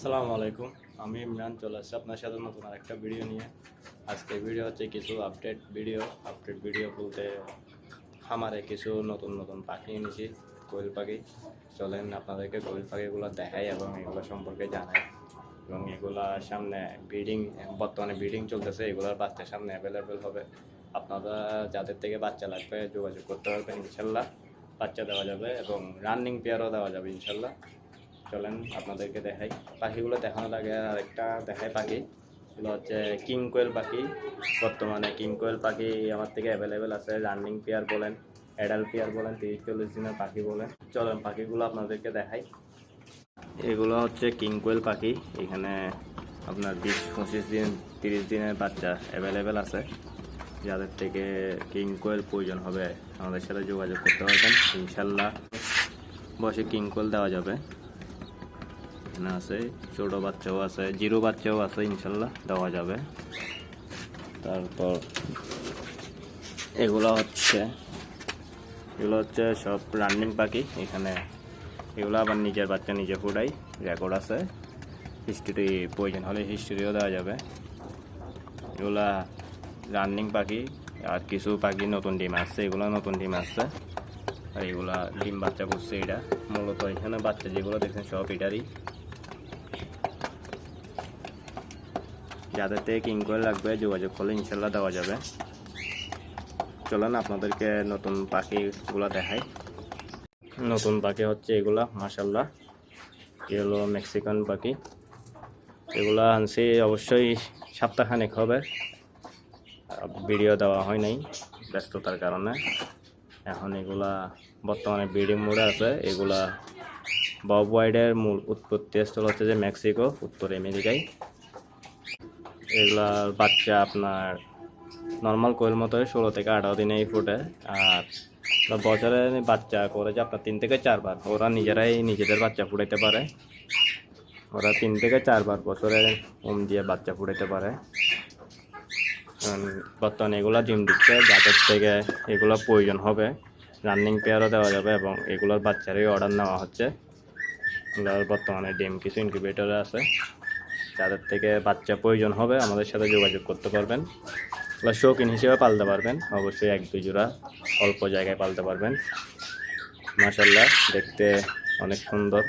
আসসালামু আলাইকুম। আমি ইমরান চলে আসছি আপনার সাথে নতুন আরেকটা ভিডিও নিয়ে। আজকে ভিডিও হচ্ছে কিছু আপডেট ভিডিও বলতে খামারে কিছু নতুন নতুন পাখি এনেছি, কোয়েল পাখি। চলেন আপনাদেরকে কোয়েল পাখিগুলো দেখাই এবং এগুলো সম্পর্কে জানাই। এবং এগুলা সামনে বর্তমানে ব্রিডিং চলতেছে, এগুলোর বাচ্চা সামনে অ্যাভেলেবেল হবে। আপনারা যাদের থেকে বাচ্চা লাগবে যোগাযোগ করতে পারবেন, ইনশাল্লাহ বাচ্চা দেওয়া যাবে এবং রানিং পেয়ারও দেওয়া যাবে ইনশাল্লাহ। চলেন আপনাদেরকে দেখাই। পাখিগুলো দেখানোর আগে আরেকটা দেখাই পাখি। এগুলো হচ্ছে কিং কোয়েল পাখি। বর্তমানে কিং কোয়েল পাখি আমার থেকে অ্যাভেলেবেল আছে। রানিং পেয়ার বলেন, অ্যাডাল্ট পেয়ার বলেন, 30-40 দিনের পাখি বলেন। চলেন পাখিগুলো আপনাদেরকে দেখাই। এগুলো হচ্ছে কিং কোয়েল পাখি। এখানে আপনার 20-25 দিন 30 দিনের বাচ্চা অ্যাভেলেবেল আছে। যাদের থেকে কিং কোয়েল প্রয়োজন হবে আমাদের সাথে যোগাযোগ করতে পারবেন, ইনশাল্লাহ বসে কিং কোয়েল দেওয়া যাবে। এখানে আছে ছোট বাচ্চাও আছে, জিরো বাচ্চাও আছে, ইনশাল্লাহ দেওয়া যাবে। তারপর এগুলো হচ্ছে সব রানিং পাখি। এখানে এগুলো আবার নিজের বাচ্চা নিজে ফুটাই, রেকর্ড আছে। হিস্ট্রি প্রয়োজন হলে হিস্ট্রিও দেওয়া যাবে। এগুলা রানিং পাখি। আর কিছু পাখি নতুন ডিম আসছে, এগুলো নতুন ডিম আসছে। আর এগুলা ডিম বাচ্চা করছে। এটা মূলত এখানে বাচ্চা যেগুলো দেখছেন সব এটারই। যাদের থেকে কিং কোয়েল লাগবে যোগাযোগ করলে ইনশাল্লাহ দেওয়া যাবে। চলেন আপনাদেরকে নতুন পাখিগুলো দেখাই। নতুন পাখি হচ্ছে এগুলা, মাশাল্লাহ এগুলো মেক্সিকান পাখি। এগুলা আনছি অবশ্যই সপ্তাহখানেক হবে, ভিডিও দেওয়া হয় নাই ব্যস্ততার কারণে। এখন এগুলা বর্তমানে ব্রিডিং মোডে আছে। এগুলা বব ওয়াইডের মূল উৎপত্তি স্থল হচ্ছে যে মেক্সিকো, উত্তর আমেরিকায়। এগুলার বাচ্চা আপনার নর্মাল কোয়েল মতো 16 থেকে 18 দিনেই ফুটে। আর বছরে বাচ্চা করে যে আপনার 3 থেকে 4 বার ওরা নিজেরাই নিজেদের বাচ্চা ফুটাইতে পারে। ওরা 3 থেকে 4 বার বছরে দিয়ে বাচ্চা ফুটাইতে পারে। বর্তমানে এগুলা ডিম দিচ্ছে। যাদের থেকে এগুলো প্রয়োজন হবে রানিং পেয়ারও দেওয়া যাবে এবং এগুলোর বাচ্চারই অর্ডার নেওয়া হচ্ছে। এগুলোর বর্তমানে ডিম কিছু ইনকিউবেটরে আছে। যাদের থেকে বাচ্চা প্রয়োজন হবে আমাদের সাথে যোগাযোগ করতে পারবেন। বা শৌখিন হিসেবে পালতে পারবেন, অবশ্যই 1-2 জোড়া অল্প জায়গায় পালতে পারবেন। মাশাআল্লাহ দেখতে অনেক সুন্দর।